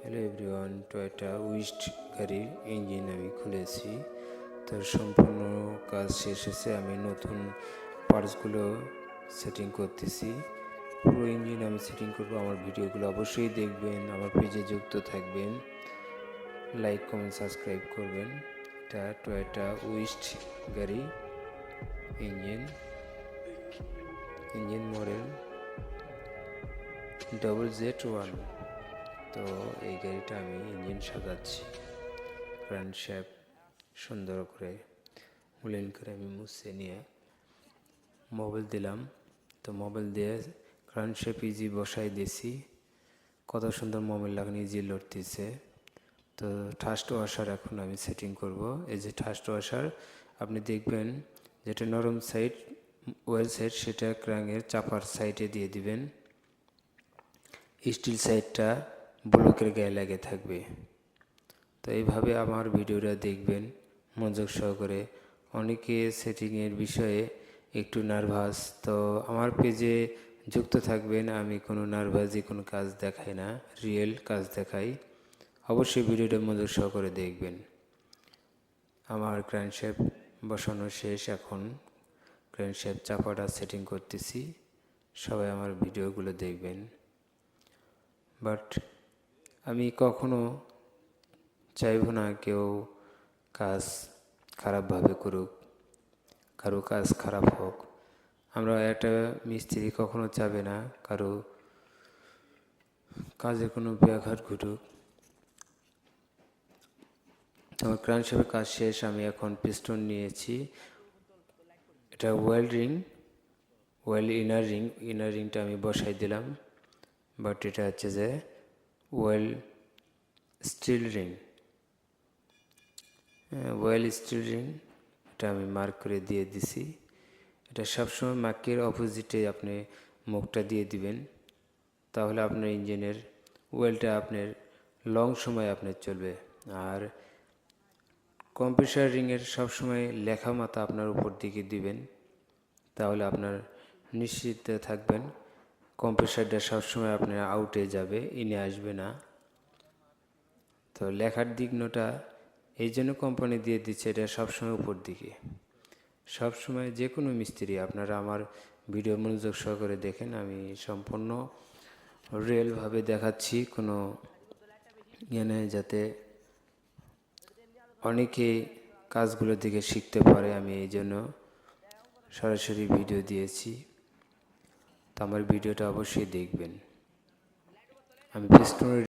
Hello everyone, Toyota wished গাড়ির engine আমি খুলেছি। তো সম্পূর্ণ কাজ শেষ হয়েছে। আমি নতুন পার্টসগুলো সেটিং করতেছি। পুরো ইঞ্জিন আমি সেটিং করব। আমার ভিডিওগুলো অবশ্যই দেখবেন, আমার পেজে যুক্ত থাকবেন, লাইক কমেন্ট সাবস্ক্রাইব করবেন। এটা টয়োটা উইস্ট গাড়ি ইঞ্জিন মডেল ZZ1। তো এই গাড়িটা আমি ইঞ্জিন সাজাচ্ছি, ক্র্যাঙ্ক শ্যাফট সুন্দর করে ক্লিন করে আমি মুছে নিয়ে মোবিল দিলাম। তো মোবিল দিয়ে ক্র্যাঙ্ক শ্যাফট ইজি বসাই দিয়েছি। কত সুন্দর মোবিল লাগানো ইজি লড়তেছে। তো থার্স্ট ওয়াশার এখন আমি সেটিং করব। এই যে থার্স্ট ওয়াশার আপনি দেখবেন যেটা নরম সাইড ওয়েল সাইড সেটা ক্র্যাঙ্কের চাপার সাইডে দিয়ে দিবেন। স্টিল সাইডটা ব্লকের গায়ে লাগে থাকবে। তো এইভাবে আমার ভিডিওটা দেখবেন মনোযোগ সহকারে। অনেকে সেটিংয়ের বিষয়ে একটু নার্ভাস, তো আমার পেজে যুক্ত থাকবেন। আমি কোনো নার্ভাসই কোনো কাজ দেখাই না, রিয়েল কাজ দেখাই। অবশ্যই ভিডিওটা মনোযোগ সহকারে দেখবেন। আমার ক্র্যাঙ্কশ্যাফট বসানো শেষ, এখন ক্র্যাঙ্কশ্যাফট চাপাটা সেটিং করতেছি। সবাই আমার ভিডিওগুলো দেখবেন। বাট আমি কখনো চাইব না কেউ কাজ খারাপভাবে করুক, কারো কাজ খারাপ হোক। আমরা একটা মিস্ত্রি কখনো চাবে না কারো কাজে কোনো ব্যাঘাত ঘটুক। আমার ক্র্যাঙ্কশ্যাফটের কাজ শেষ। আমি এখন পিস্টন নিয়েছি। এটা ইনার রিংটা আমি বসাই দিলাম। বাট এটা হচ্ছে যে স্টিল রিং, এটা আমি মার্ক করে দিয়ে দিছি। এটা সবসময় মার্কের অপোজিটে আপনি মুখটা দিয়ে দিবেন, তাহলে আপনার ইঞ্জিনের ওয়েলটা আপনার লং সময় আপনার চলবে। আর কম্প্রেসার রিংয়ের সবসময় লেখা মাথা আপনার উপর দিকে দিবেন, তাহলে আপনার নিশ্চিত থাকবেন কম্প্রেসারটা সবসময় আপনার আউটে যাবে, ইনে আসবে না। তো লেখার দিকটা এই জন্য কোম্পানি দিয়ে দিচ্ছে এটা সবসময় উপর দিকে। সবসময় যে কোনো মিস্ত্রি, আপনারা আমার ভিডিও মনোযোগ সহকারে দেখেন। আমি সম্পূর্ণ রিয়েলভাবে দেখাচ্ছি, কোনো নেই, যাতে অনেকে কাজগুলো দেখে শিখতে পারে। আমি এই জন্য সরাসরি ভিডিও দিয়েছি। তো আমার ভিডিওটা অবশ্যই দেখবেন। আমি পিস্টনের